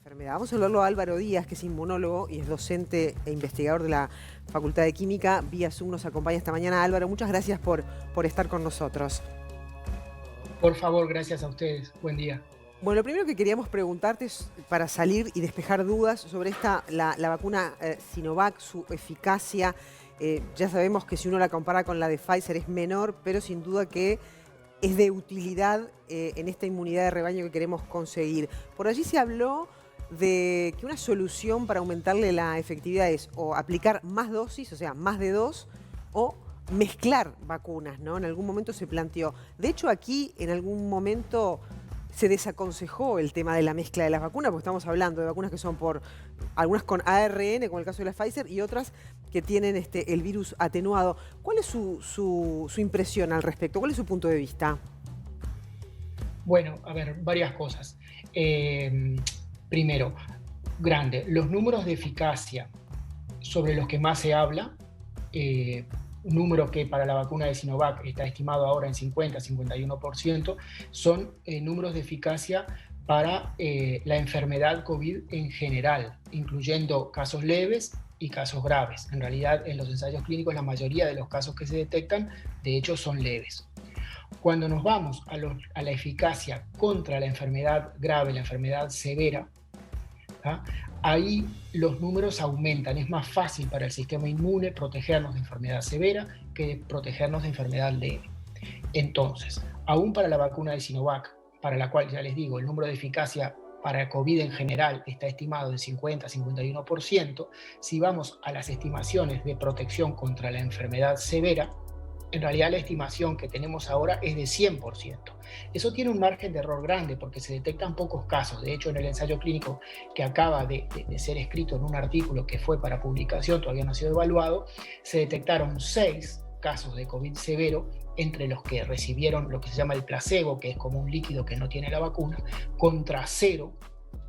enfermedad. Vamos a hablarlo a Álvaro Díaz, que es inmunólogo y es docente e investigador de la Facultad de Química. Vía Zoom nos acompaña esta mañana. Álvaro, muchas gracias por estar con nosotros. Por favor, gracias a ustedes. Buen día. Bueno, lo primero que queríamos preguntarte es para salir y despejar dudas sobre la vacuna Sinovac, su eficacia. Ya sabemos que si uno la compara con la de Pfizer es menor, pero sin duda que es de utilidad en esta inmunidad de rebaño que queremos conseguir. Por allí se habló de que una solución para aumentarle la efectividad es o aplicar más dosis, o sea, más de 2, o mezclar vacunas, ¿no? En algún momento se planteó. De hecho, aquí en algún momento se desaconsejó el tema de la mezcla de las vacunas, porque estamos hablando de vacunas que son algunas con ARN, como el caso de la Pfizer, y otras que tienen el virus atenuado. ¿Cuál es su impresión al respecto? ¿Cuál es su punto de vista? Bueno, a ver, varias cosas. Primero, los números de eficacia sobre los que más se habla, un número que para la vacuna de Sinovac está estimado ahora en 50-51%, son números de eficacia para la enfermedad COVID en general, incluyendo casos leves y casos graves. En realidad, en los ensayos clínicos, la mayoría de los casos que se detectan, de hecho, son leves. Cuando nos vamos a la eficacia contra la enfermedad grave, la enfermedad severa, ahí los números aumentan. Es más fácil para el sistema inmune protegernos de enfermedad severa que protegernos de enfermedad leve. Entonces, aún para la vacuna de Sinovac, para la cual ya les digo, el número de eficacia para COVID en general está estimado en 50-51%, si vamos a las estimaciones de protección contra la enfermedad severa, en realidad la estimación que tenemos ahora es de 100%. Eso tiene un margen de error grande porque se detectan pocos casos. De hecho, en el ensayo clínico que acaba de ser escrito en un artículo que fue para publicación, todavía no ha sido evaluado, se detectaron 6 casos de COVID severo entre los que recibieron lo que se llama el placebo, que es como un líquido que no tiene la vacuna, contra 0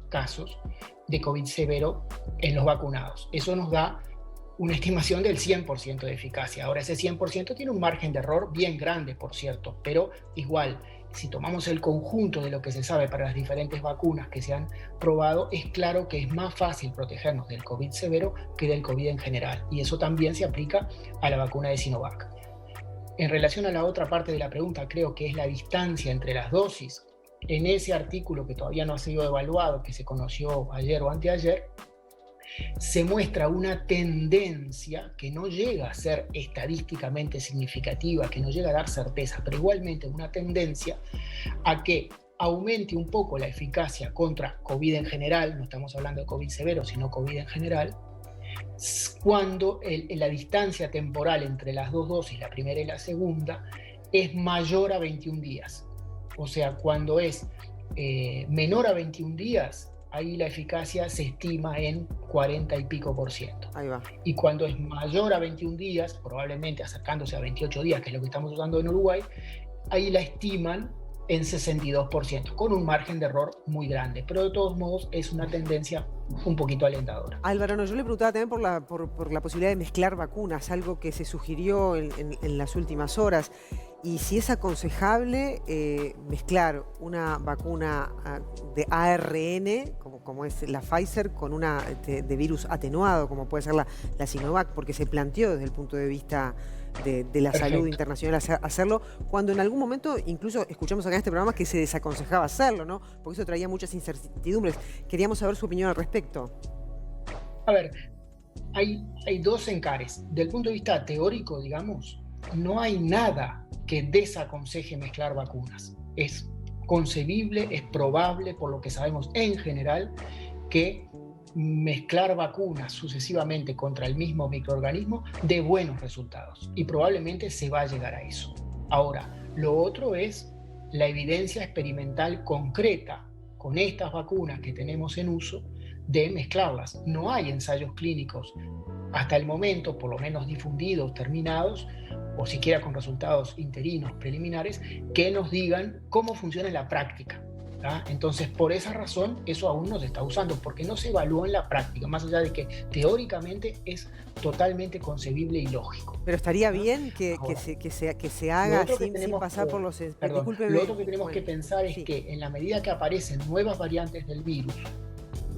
casos de COVID severo en los vacunados. Eso nos da una estimación del 100% de eficacia. Ahora, ese 100% tiene un margen de error bien grande, por cierto, pero igual, si tomamos el conjunto de lo que se sabe para las diferentes vacunas que se han probado, es claro que es más fácil protegernos del COVID severo que del COVID en general. Y eso también se aplica a la vacuna de Sinovac. En relación a la otra parte de la pregunta, creo que es la distancia entre las dosis. En ese artículo que todavía no ha sido evaluado, que se conoció ayer o anteayer, se muestra una tendencia que no llega a ser estadísticamente significativa, que no llega a dar certeza, pero igualmente una tendencia a que aumente un poco la eficacia contra COVID en general, no estamos hablando de COVID severo, sino COVID en general, cuando la distancia temporal entre las dos dosis, la primera y la segunda, es mayor a 21 días. O sea, cuando es menor a 21 días, ahí la eficacia se estima en 40 y pico %. Ahí va. Y cuando es mayor a 21 días, probablemente acercándose a 28 días, que es lo que estamos usando en Uruguay, ahí la estiman en 62%, con un margen de error muy grande. Pero de todos modos es una tendencia un poquito alentadora. Álvaro, no, yo le preguntaba también por la posibilidad de mezclar vacunas, algo que se sugirió en las últimas horas. Y si es aconsejable mezclar una vacuna de ARN, como es la Pfizer, con una de virus atenuado, como puede ser la Sinovac, porque se planteó desde el punto de vista de la salud internacional hacerlo, cuando en algún momento incluso escuchamos acá en este programa que se desaconsejaba hacerlo, ¿no? Porque eso traía muchas incertidumbres. Queríamos saber su opinión al respecto. A ver, hay dos encares. Del punto de vista teórico, digamos, no hay nada que desaconseje mezclar vacunas. Es concebible, es probable, por lo que sabemos en general, que mezclar vacunas sucesivamente contra el mismo microorganismo dé buenos resultados y probablemente se va a llegar a eso. Ahora, lo otro es la evidencia experimental concreta con estas vacunas que tenemos en uso de mezclarlas. No hay ensayos clínicos hasta el momento, por lo menos difundidos, terminados, o siquiera con resultados interinos, preliminares, que nos digan cómo funciona en la práctica. Entonces, por esa razón, eso aún no se está usando, porque no se evalúa en la práctica, más allá de que teóricamente es totalmente concebible y lógico. Pero estaría bien que se haga sin pasar por los... Lo otro que tenemos que pensar es sí, que en la medida que aparecen nuevas variantes del virus,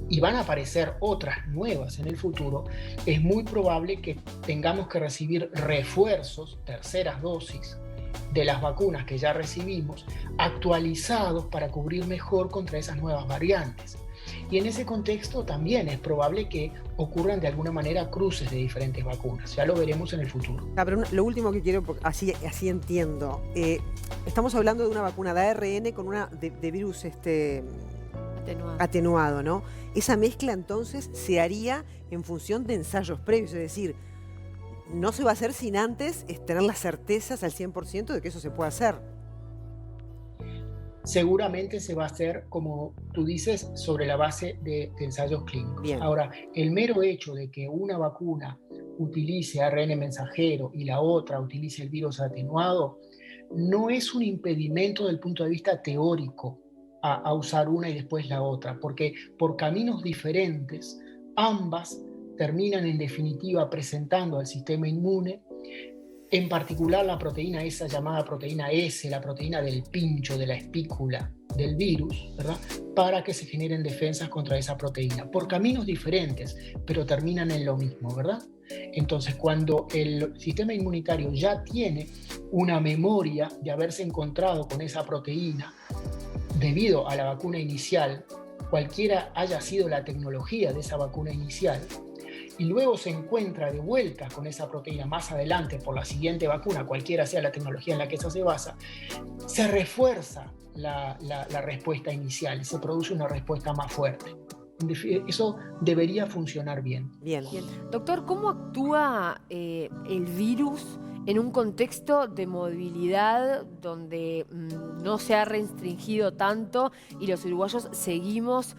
y van a aparecer otras nuevas en el futuro, es muy probable que tengamos que recibir refuerzos, terceras dosis, de las vacunas que ya recibimos, actualizados para cubrir mejor contra esas nuevas variantes. Y en ese contexto también es probable que ocurran de alguna manera cruces de diferentes vacunas. Ya lo veremos en el futuro. Pero lo último que quiero, así entiendo, estamos hablando de una vacuna de ARN con una de virus atenuado, ¿no? Esa mezcla entonces se haría en función de ensayos previos, es decir, no se va a hacer sin antes tener las certezas al 100% de que eso se puede hacer. Seguramente se va a hacer, como tú dices, sobre la base de ensayos clínicos. Bien. Ahora, el mero hecho de que una vacuna utilice ARN mensajero y la otra utilice el virus atenuado, no es un impedimento desde el punto de vista teórico a usar una y después la otra, porque por caminos diferentes, ambas terminan en definitiva presentando al sistema inmune, en particular la proteína esa llamada proteína S, la proteína del pincho, de la espícula del virus, ¿verdad? Para que se generen defensas contra esa proteína, por caminos diferentes, pero terminan en lo mismo, ¿verdad? Entonces, cuando el sistema inmunitario ya tiene una memoria de haberse encontrado con esa proteína, debido a la vacuna inicial, cualquiera haya sido la tecnología de esa vacuna inicial, y luego se encuentra de vuelta con esa proteína más adelante por la siguiente vacuna, cualquiera sea la tecnología en la que esa se basa, se refuerza la respuesta inicial y se produce una respuesta más fuerte. Eso debería funcionar bien. Bien. Doctor, ¿cómo actúa el virus en un contexto de movilidad donde no se ha restringido tanto y los uruguayos seguimos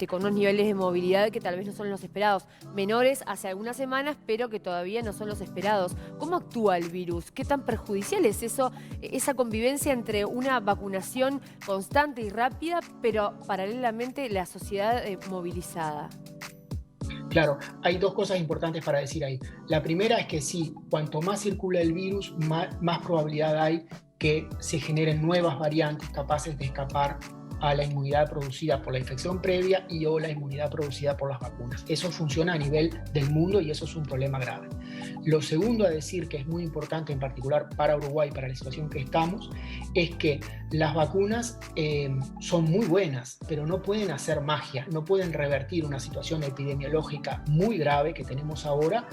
con unos niveles de movilidad que tal vez no son los esperados, menores hace algunas semanas, pero que todavía no son los esperados? ¿Cómo actúa el virus? ¿Qué tan perjudicial es eso, esa convivencia entre una vacunación constante y rápida, pero paralelamente la sociedad movilizada? Claro, hay dos cosas importantes para decir ahí. La primera es que sí, cuanto más circula el virus, más probabilidad hay que se generen nuevas variantes capaces de escapar a la inmunidad producida por la infección previa y o la inmunidad producida por las vacunas. Eso funciona a nivel del mundo y eso es un problema grave. Lo segundo a decir, que es muy importante en particular para Uruguay, para la situación que estamos, es que las vacunas son muy buenas, pero no pueden hacer magia, no pueden revertir una situación epidemiológica muy grave que tenemos ahora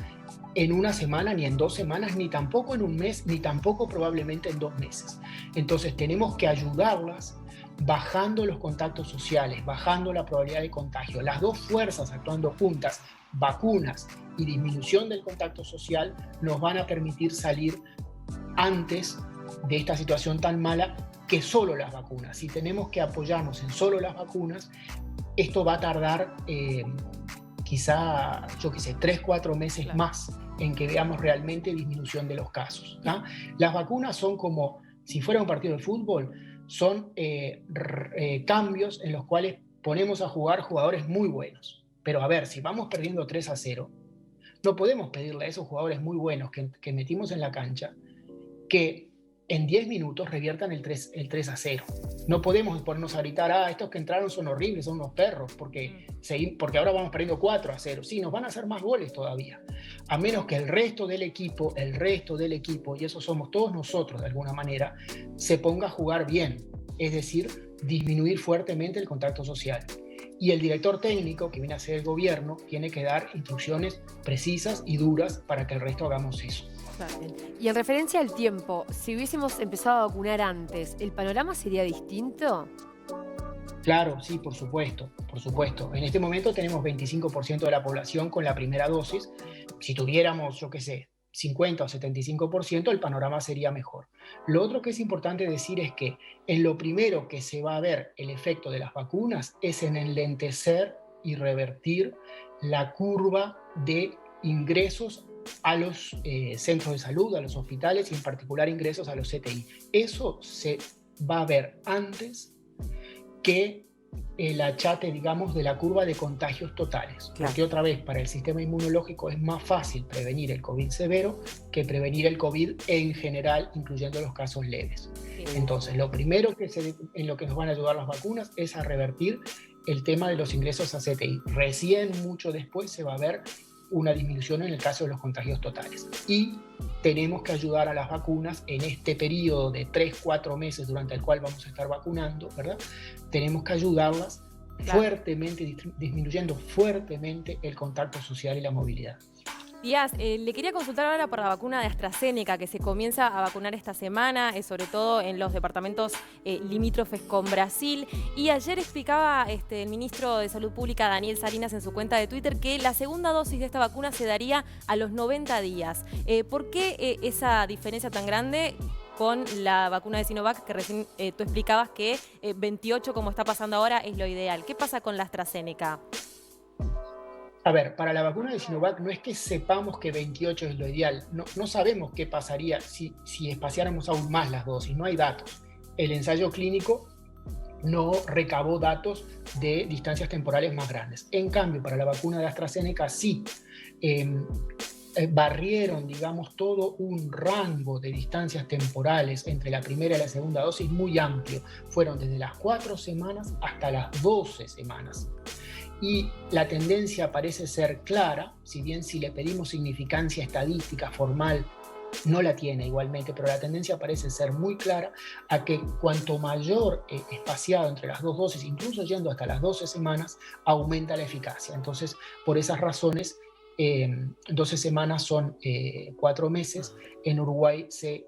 en una semana, ni en 2 semanas, ni tampoco en un mes, ni tampoco probablemente en 2 meses. Entonces tenemos que ayudarlas bajando los contactos sociales, bajando la probabilidad de contagio. Las dos fuerzas actuando juntas, vacunas y disminución del contacto social, nos van a permitir salir antes de esta situación tan mala que solo las vacunas. Si tenemos que apoyarnos en solo las vacunas, esto va a tardar quizá, 3-4 meses más en que veamos realmente disminución de los casos, ¿no? Las vacunas son como si fuera un partido de fútbol, son cambios en los cuales ponemos a jugar jugadores muy buenos. Pero a ver, si vamos perdiendo 3-0, no podemos pedirle a esos jugadores muy buenos que metimos en la cancha que en 10 minutos reviertan el 3-0. No podemos ponernos a gritar, estos que entraron son horribles, son unos perros, porque ahora vamos perdiendo 4-0. Sí, nos van a hacer más goles todavía. A menos que el resto del equipo, y eso somos todos nosotros de alguna manera, se ponga a jugar bien. Es decir, disminuir fuertemente el contacto social. Y el director técnico, que viene a ser el gobierno, tiene que dar instrucciones precisas y duras para que el resto hagamos eso. Y en referencia al tiempo, si hubiésemos empezado a vacunar antes, ¿el panorama sería distinto? Claro, sí, por supuesto, por supuesto. En este momento tenemos 25% de la población con la primera dosis. Si tuviéramos, 50 o 75%, el panorama sería mejor. Lo otro que es importante decir es que en lo primero que se va a ver el efecto de las vacunas es en enlentecer y revertir la curva de ingresos a los centros de salud, a los hospitales y en particular ingresos a los CTI. Eso se va a ver antes que el achate, digamos, de la curva de contagios totales. Claro. Porque otra vez, para el sistema inmunológico es más fácil prevenir el COVID severo que prevenir el COVID en general, incluyendo los casos leves. Sí. Entonces, lo primero en lo que nos van a ayudar las vacunas es a revertir el tema de los ingresos a CTI. Recién, mucho después, se va a ver una disminución en el caso de los contagios totales. Y tenemos que ayudar a las vacunas en este periodo de 3-4 meses durante el cual vamos a estar vacunando, ¿verdad? Tenemos que ayudarlas fuertemente, disminuyendo fuertemente el contacto social y la movilidad. Díaz, le quería consultar ahora por la vacuna de AstraZeneca, que se comienza a vacunar esta semana, sobre todo en los departamentos limítrofes con Brasil. Y ayer explicaba el ministro de Salud Pública, Daniel Salinas, en su cuenta de Twitter, que la segunda dosis de esta vacuna se daría a los 90 días. ¿Por qué esa diferencia tan grande con la vacuna de Sinovac, que recién tú explicabas que 28, como está pasando ahora, es lo ideal? ¿Qué pasa con la AstraZeneca? A ver, para la vacuna de Sinovac no es que sepamos que 28 es lo ideal, no sabemos qué pasaría si espaciáramos aún más las dosis, no hay datos. El ensayo clínico no recabó datos de distancias temporales más grandes. En cambio, para la vacuna de AstraZeneca sí barrieron, digamos, todo un rango de distancias temporales entre la primera y la segunda dosis muy amplio. Fueron desde las 4 semanas hasta las 12 semanas. Y la tendencia parece ser clara, si bien si le pedimos significancia estadística formal, no la tiene igualmente, pero la tendencia parece ser muy clara a que cuanto mayor espaciado entre las dos dosis, incluso yendo hasta las 12 semanas, aumenta la eficacia. Entonces, por esas razones, 12 semanas son 4 meses. En Uruguay se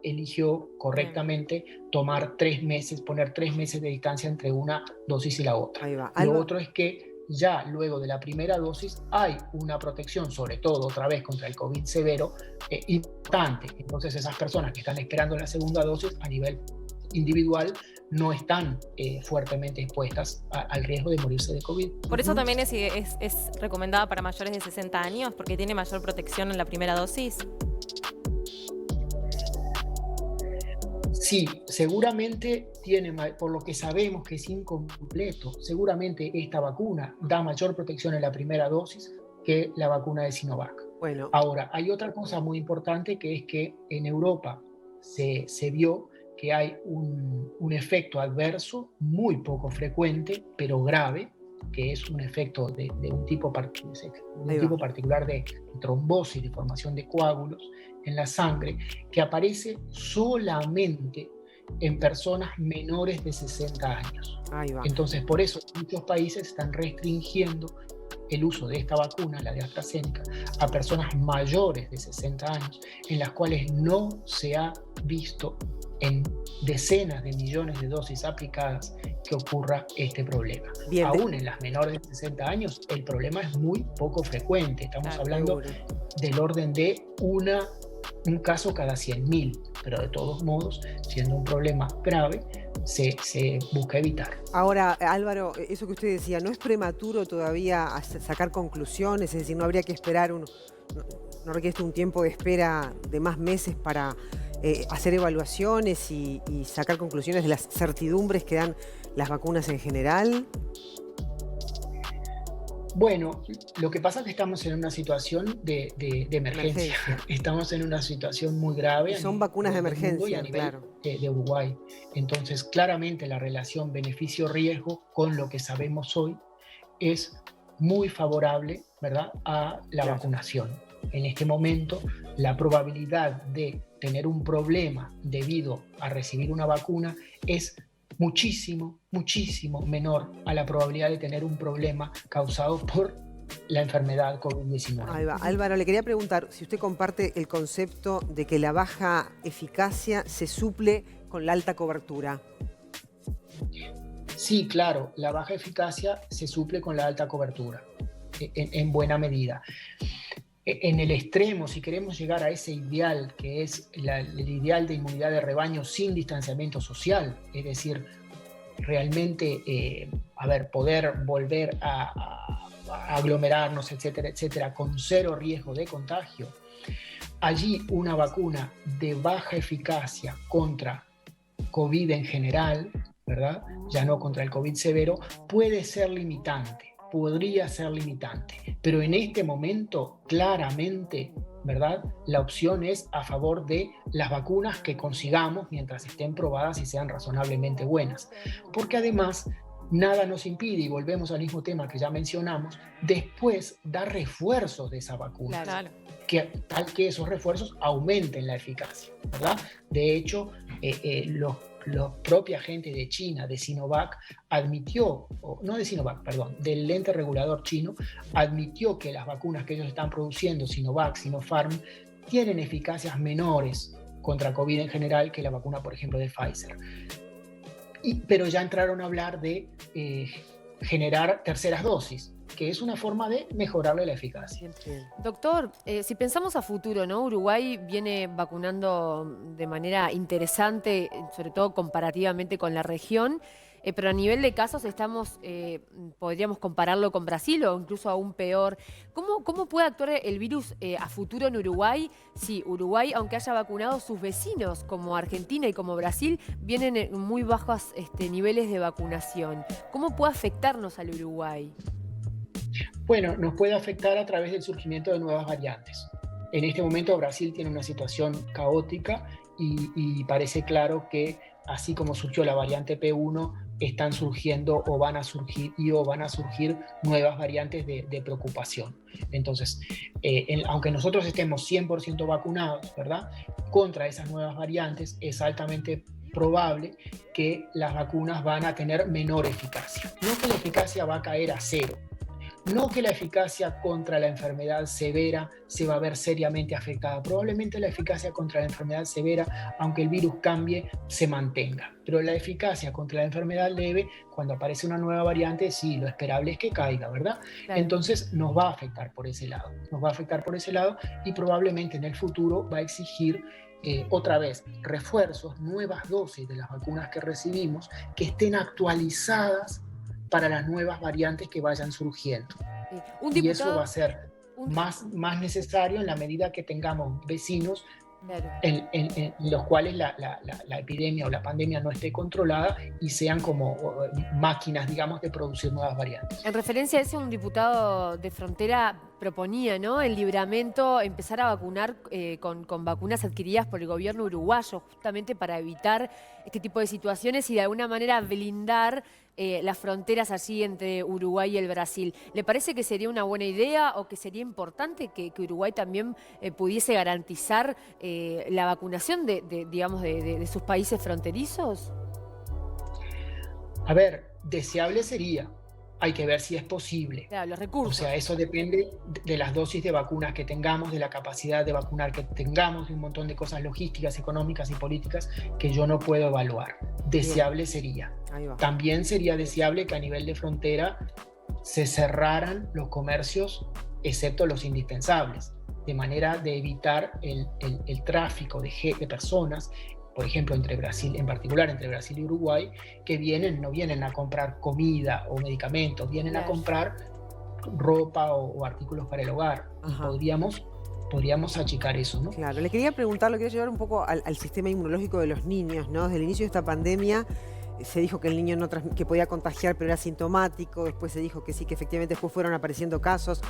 eligió correctamente tomar 3 meses, poner 3 meses de distancia entre una dosis y la otra. Ahí va. Lo otro es que ya luego de la primera dosis hay una protección, sobre todo otra vez contra el COVID severo, importante. Entonces esas personas que están esperando la segunda dosis a nivel individual no están fuertemente expuestas al riesgo de morirse de COVID. Por eso también es recomendada para mayores de 60 años, porque tiene mayor protección en la primera dosis. Sí, seguramente tiene, por lo que sabemos que es incompleto, seguramente esta vacuna da mayor protección en la primera dosis que la vacuna de Sinovac. Bueno. Ahora, hay otra cosa muy importante, que es que en Europa se vio que hay un efecto adverso muy poco frecuente, pero grave, que es un efecto de un tipo particular de trombosis, de formación de coágulos en la sangre, que aparece solamente en personas menores de 60 años. Ahí va. Entonces, por eso muchos países están restringiendo el uso de esta vacuna, la de AstraZeneca, a personas mayores de 60 años, en las cuales no se ha visto en decenas de millones de dosis aplicadas que ocurra este problema. Bien, aún en las menores de 60 años el problema es muy poco frecuente. Estamos hablando del orden de un caso cada 100.000, pero de todos modos, siendo un problema grave, se busca evitar. Ahora, Álvaro, eso que usted decía, ¿no es prematuro todavía sacar conclusiones? Es decir, ¿no habría que esperar no requiere un tiempo de espera de más meses para hacer evaluaciones y sacar conclusiones de las certidumbres que dan las vacunas en general? Bueno, lo que pasa es que estamos en una situación de emergencia. Estamos en una situación muy grave. Y son vacunas de emergencia, y a nivel de Uruguay. Entonces, claramente la relación beneficio-riesgo con lo que sabemos hoy es muy favorable, ¿verdad?, a la vacunación. En este momento, la probabilidad de tener un problema debido a recibir una vacuna es muchísimo menor a la probabilidad de tener un problema causado por la enfermedad COVID-19. Ahí va. Álvaro, le quería preguntar si usted comparte el concepto de que la baja eficacia se suple con la alta cobertura. Sí, claro, la baja eficacia se suple con la alta cobertura, en buena medida. En el extremo, si queremos llegar a ese ideal, que es el ideal de inmunidad de rebaño sin distanciamiento social, es decir, realmente poder volver a aglomerarnos, etcétera, etcétera, con cero riesgo de contagio, allí una vacuna de baja eficacia contra COVID en general, ¿verdad?, ya no contra el COVID severo, puede ser limitante. Podría ser limitante, pero en este momento claramente, ¿verdad?, la opción es a favor de las vacunas que consigamos mientras estén probadas y sean razonablemente buenas, porque además nada nos impide, y volvemos al mismo tema que ya mencionamos, después dar refuerzos de esa vacuna, Claro. tal que esos refuerzos aumenten la eficacia, ¿verdad? De hecho, la propia gente de China, de Sinovac, admitió, no de Sinovac, perdón, del ente regulador chino, admitió que las vacunas que ellos están produciendo, Sinovac, Sinopharm, tienen eficacias menores contra COVID en general que la vacuna, por ejemplo, de Pfizer. Pero ya entraron a hablar de generar terceras dosis, que es una forma de mejorarle la eficacia. Doctor, si pensamos a futuro, ¿no? Uruguay viene vacunando de manera interesante, sobre todo comparativamente con la región, pero a nivel de casos podríamos compararlo con Brasil o incluso aún peor. ¿Cómo puede actuar el virus a futuro en Uruguay si Uruguay, aunque haya vacunado, sus vecinos como Argentina y como Brasil, vienen en muy bajos niveles de vacunación? ¿Cómo puede afectarnos al Uruguay? Bueno, nos puede afectar a través del surgimiento de nuevas variantes. En este momento Brasil tiene una situación caótica y parece claro que así como surgió la variante P1, están surgiendo o van a surgir nuevas variantes de preocupación. Entonces, aunque nosotros estemos 100% vacunados, ¿verdad?, contra esas nuevas variantes, es altamente probable que las vacunas van a tener menor eficacia. No que la eficacia va a caer a cero, no que la eficacia contra la enfermedad severa se va a ver seriamente afectada. Probablemente la eficacia contra la enfermedad severa, aunque el virus cambie, se mantenga. Pero la eficacia contra la enfermedad leve, cuando aparece una nueva variante, sí, lo esperable es que caiga, ¿verdad? Claro. Entonces nos va a afectar por ese lado. Nos va a afectar por ese lado y probablemente en el futuro va a exigir otra vez refuerzos, nuevas dosis de las vacunas que recibimos, que estén actualizadas para las nuevas variantes que vayan surgiendo. Y eso va a ser más necesario en la medida que tengamos vecinos, claro, en los cuales la epidemia o la pandemia no esté controlada y sean como máquinas, digamos, de producir nuevas variantes. En referencia a eso, un diputado de Frontera proponía, ¿no?, el Libramento empezar a vacunar con vacunas adquiridas por el gobierno uruguayo, justamente para evitar este tipo de situaciones y de alguna manera blindar las fronteras allí entre Uruguay y el Brasil. ¿Le parece que sería una buena idea o que sería importante que Uruguay también pudiese garantizar la vacunación de sus países fronterizos? A ver, deseable sería. Hay que ver si es posible. Claro, los recursos. O sea, eso depende de las dosis de vacunas que tengamos, de la capacidad de vacunar que tengamos, de un montón de cosas logísticas, económicas y políticas que yo no puedo evaluar. Deseable sería. También sería deseable que a nivel de frontera se cerraran los comercios, excepto los indispensables, de manera de evitar el tráfico de personas, por ejemplo, en particular entre Brasil y Uruguay, que no vienen a comprar comida o medicamentos, vienen a comprar ropa o artículos para el hogar. Y podríamos achicar eso, ¿no? Claro, le quería preguntar, lo quería llevar un poco al sistema inmunológico de los niños, ¿no? Desde el inicio de esta pandemia se dijo que el niño que podía contagiar pero era asintomático, después se dijo que sí, que efectivamente después fueron apareciendo casos.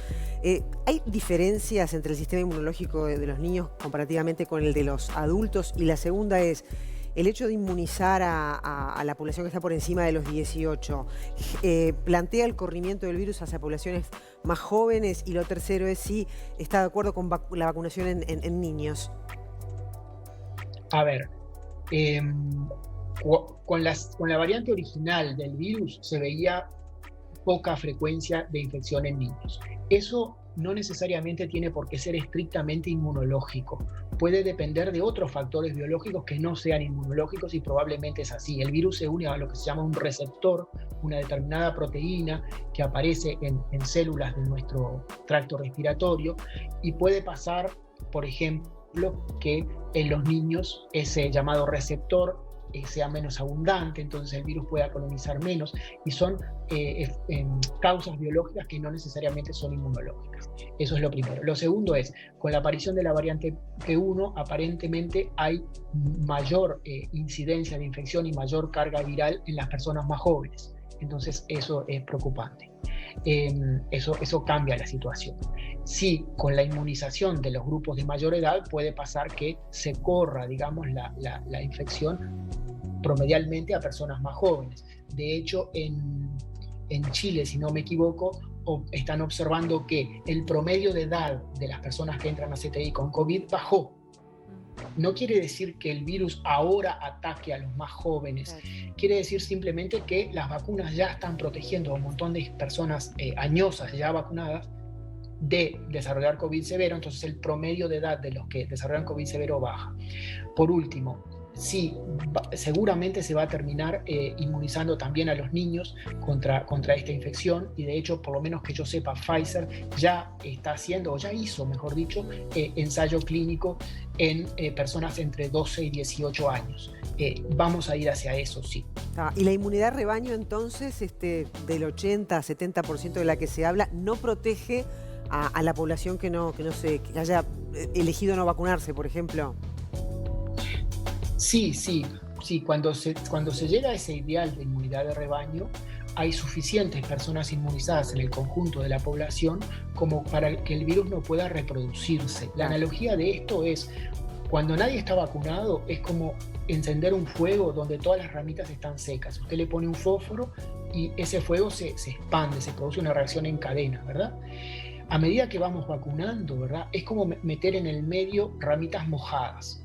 ¿Hay diferencias entre el sistema inmunológico de los niños comparativamente con el de los adultos? Y la segunda es, el hecho de inmunizar a la población que está por encima de los 18, ¿plantea el corrimiento del virus hacia poblaciones más jóvenes? Y lo tercero es si está de acuerdo con la vacunación en niños. A ver, con la variante original del virus se veía poca frecuencia de infección en niños. Eso no necesariamente tiene por qué ser estrictamente inmunológico. Puede depender de otros factores biológicos que no sean inmunológicos y probablemente es así. El virus se une a lo que se llama un receptor, una determinada proteína que aparece en células de nuestro tracto respiratorio y puede pasar, por ejemplo, que en los niños ese llamado receptor sea menos abundante, entonces el virus pueda colonizar menos, y son causas biológicas que no necesariamente son inmunológicas. Eso es lo primero. Lo segundo es, con la aparición de la variante P1, aparentemente hay mayor incidencia de infección y mayor carga viral en las personas más jóvenes. Entonces eso es preocupante. Eso cambia la situación. Sí, con la inmunización de los grupos de mayor edad puede pasar que se corra, digamos, la infección promedialmente a personas más jóvenes. De hecho, en Chile, si no me equivoco, están observando que el promedio de edad de las personas que entran a CTI con COVID bajó. No quiere decir que el virus ahora ataque a los más jóvenes. Quiere decir simplemente que las vacunas ya están protegiendo a un montón de personas añosas ya vacunadas de desarrollar COVID severo, entonces el promedio de edad de los que desarrollan COVID severo baja. Por último, sí, seguramente se va a terminar inmunizando también a los niños contra esta infección, y de hecho, por lo menos que yo sepa, Pfizer ya está haciendo, o ya hizo, mejor dicho, ensayo clínico en personas entre 12 y 18 años. Vamos a ir hacia eso, sí. Y la inmunidad de rebaño, entonces, del 80-70% de la que se habla, no protege a la población que haya elegido no vacunarse, por ejemplo. Sí. Cuando se llega a ese ideal de inmunidad de rebaño, hay suficientes personas inmunizadas en el conjunto de la población como para que el virus no pueda reproducirse. La analogía de esto es, cuando nadie está vacunado, es como encender un fuego donde todas las ramitas están secas. Usted le pone un fósforo y ese fuego se expande, se produce una reacción en cadena, ¿verdad? A medida que vamos vacunando, ¿verdad? Es como meter en el medio ramitas mojadas.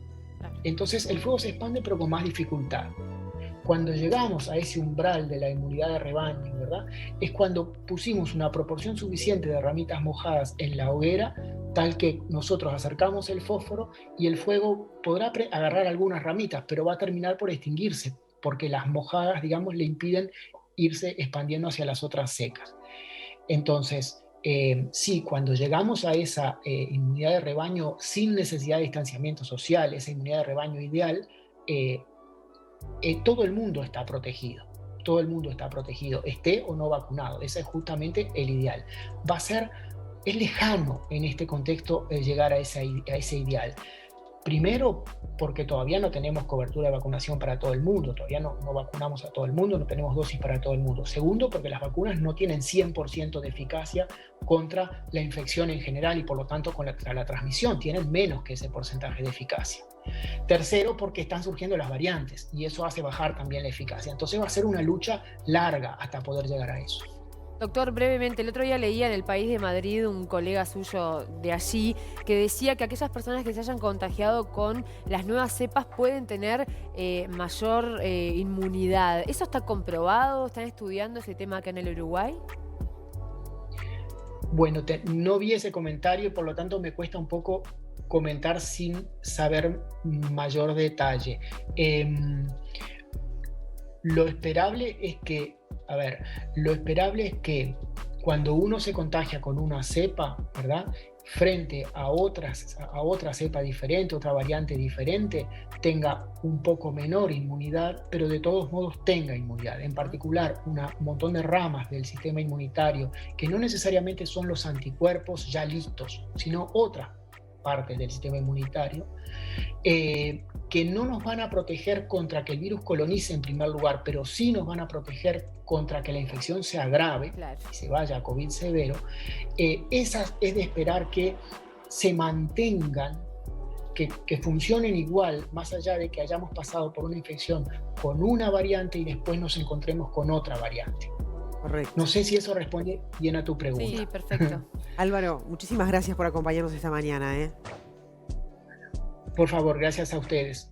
Entonces el fuego se expande, pero con más dificultad. Cuando llegamos a ese umbral de la inmunidad de rebaño, ¿verdad? Es cuando pusimos una proporción suficiente de ramitas mojadas en la hoguera, tal que nosotros acercamos el fósforo y el fuego podrá agarrar algunas ramitas, pero va a terminar por extinguirse, porque las mojadas, digamos, le impiden irse expandiendo hacia las otras secas. Entonces, sí, cuando llegamos a esa inmunidad de rebaño sin necesidad de distanciamiento social, esa inmunidad de rebaño ideal, todo el mundo está protegido. Todo el mundo está protegido, esté o no vacunado. Ese es justamente el ideal. Es lejano en este contexto llegar a ese ideal. Primero, porque todavía no tenemos cobertura de vacunación para todo el mundo, todavía no vacunamos a todo el mundo, no tenemos dosis para todo el mundo. Segundo, porque las vacunas no tienen 100% de eficacia contra la infección en general y por lo tanto contra la transmisión, tienen menos que ese porcentaje de eficacia. Tercero, porque están surgiendo las variantes y eso hace bajar también la eficacia. Entonces va a ser una lucha larga hasta poder llegar a eso. Doctor, brevemente, el otro día leía en El País de Madrid un colega suyo de allí que decía que aquellas personas que se hayan contagiado con las nuevas cepas pueden tener mayor inmunidad. ¿Eso está comprobado? ¿Están estudiando ese tema acá en el Uruguay? Bueno, no vi ese comentario y por lo tanto me cuesta un poco comentar sin saber mayor detalle. Lo esperable es que cuando uno se contagia con una cepa, ¿verdad?, frente a otra cepa diferente, otra variante diferente, tenga un poco menor inmunidad, pero de todos modos tenga inmunidad. En particular, un montón de ramas del sistema inmunitario, que no necesariamente son los anticuerpos ya listos, sino otras partes del sistema inmunitario, que no nos van a proteger contra que el virus colonice en primer lugar, pero sí nos van a proteger contra que la infección se agrave y se vaya a COVID severo. Esas es de esperar que se mantengan, que funcionen igual, más allá de que hayamos pasado por una infección con una variante y después nos encontremos con otra variante. Correcto. No sé si eso responde bien a tu pregunta. Sí, perfecto. Álvaro, muchísimas gracias por acompañarnos esta mañana. Por favor, gracias a ustedes.